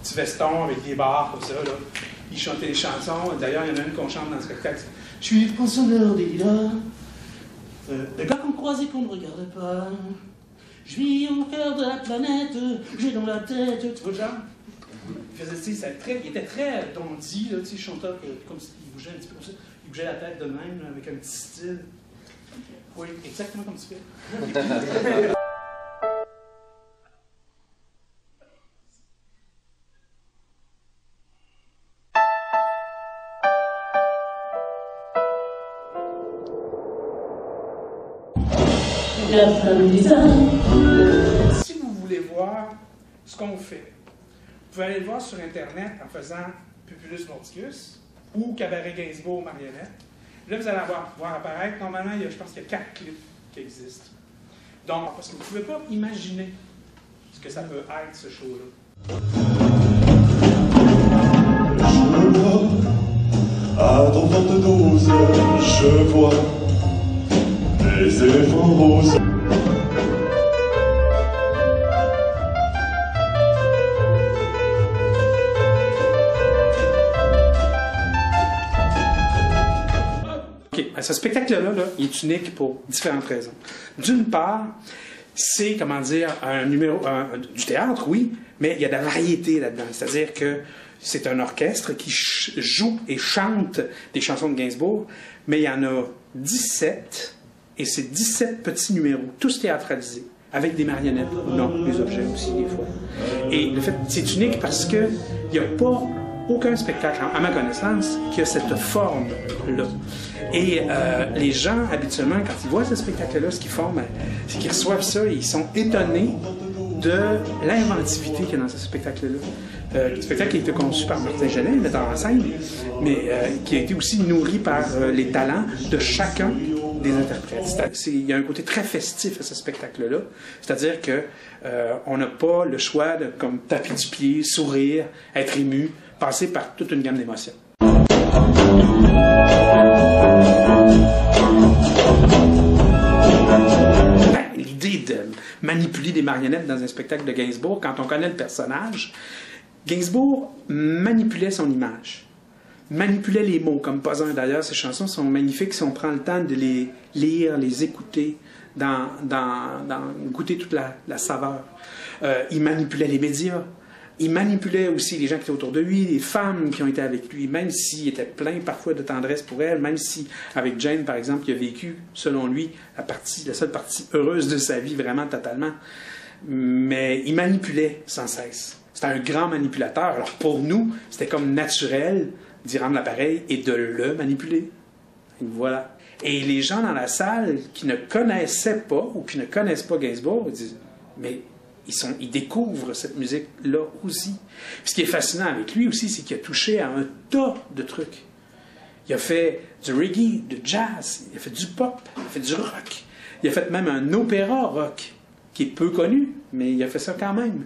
Petit veston avec des barres comme ça, là. Ils chantaient des chansons. D'ailleurs, il y en a une qu'on chante dans le spectacle. Je suis le pensionneur des lilas, le gars qu'on croise et qu'on ne regarde pas. Je vis au cœur de la planète, j'ai dans la tête. Tu vois, genre? Il était très dondi, là, tu sais, chanteur, comme s'il bougeait un petit peu comme ça. Il bougeait la tête de même, là, avec un petit style. Oui, exactement comme tu fais. Si vous voulez voir ce qu'on fait, vous pouvez aller le voir sur Internet en faisant Populus Mordicus ou Cabaret Gainsbourg Marionnette. Là, vous allez voir apparaître, normalement, je pense qu'il y a 4 clips qui existent. Donc, parce que vous ne pouvez pas imaginer ce que ça peut être, ce show-là. Je bois à trop forte dose, je vois les éléphants roses. OK, ce spectacle-là, il est unique pour différentes raisons. D'une part, c'est, comment dire, un numéro du théâtre, oui, mais il y a de la variété là-dedans. C'est-à-dire que c'est un orchestre qui joue et chante des chansons de Gainsbourg, mais il y en a 17, et c'est 17 petits numéros, tous théâtralisés, avec des marionnettes, non, des objets aussi, des fois. Et le fait, c'est unique parce qu'il n'y a pas aucun spectacle, à ma connaissance, qui a cette forme-là. Et les gens, habituellement, quand ils voient ce spectacle-là, ce qu'ils font, c'est qu'ils reçoivent ça et ils sont étonnés de l'inventivité qu'il y a dans ce spectacle-là. Le spectacle qui a été conçu par Martin Genet, metteur en scène, mais qui a été aussi nourri par les talents de chacun des interprètes. Il y a un côté très festif à ce spectacle-là, c'est-à-dire qu'on n'a pas le choix de comme taper du pied, sourire, être ému, passer par toute une gamme d'émotions. L'idée de manipuler des marionnettes dans un spectacle de Gainsbourg, quand on connaît le personnage, Gainsbourg manipulait son image, manipulait les mots, comme pas un d'ailleurs. Ces chansons sont magnifiques si on prend le temps de les lire, les écouter, goûter toute la saveur. Il manipulait les médias. Il manipulait aussi les gens qui étaient autour de lui, les femmes qui ont été avec lui, même s'il était plein parfois de tendresse pour elles, même si, avec Jane, par exemple, il a vécu, selon lui, la seule partie heureuse de sa vie, vraiment totalement. Mais il manipulait sans cesse. C'était un grand manipulateur. Alors pour nous, c'était comme naturel d'y rendre l'appareil et de le manipuler. Et voilà. Et les gens dans la salle qui ne connaissaient pas ou qui ne connaissent pas Gainsbourg, ils disent « Mais... » Ils découvrent cette musique-là aussi. Puis ce qui est fascinant avec lui aussi, c'est qu'il a touché à un tas de trucs. Il a fait du reggae, du jazz, il a fait du pop, il a fait du rock. Il a fait même un opéra rock, qui est peu connu, mais il a fait ça quand même.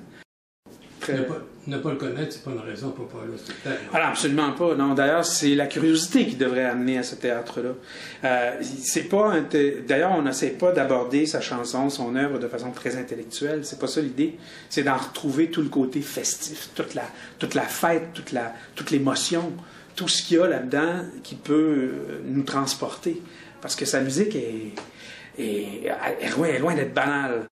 Ne pas le connaître, c'est pas une raison pour pas aller au spectacle. Alors, absolument pas. Non, d'ailleurs, c'est la curiosité qui devrait amener à ce théâtre-là. D'ailleurs, on n'essaie pas d'aborder sa chanson, son œuvre de façon très intellectuelle. C'est pas ça l'idée. C'est d'en retrouver tout le côté festif, toute la fête, toute l'émotion, tout ce qu'il y a là-dedans qui peut nous transporter. Parce que sa musique est loin d'être banale.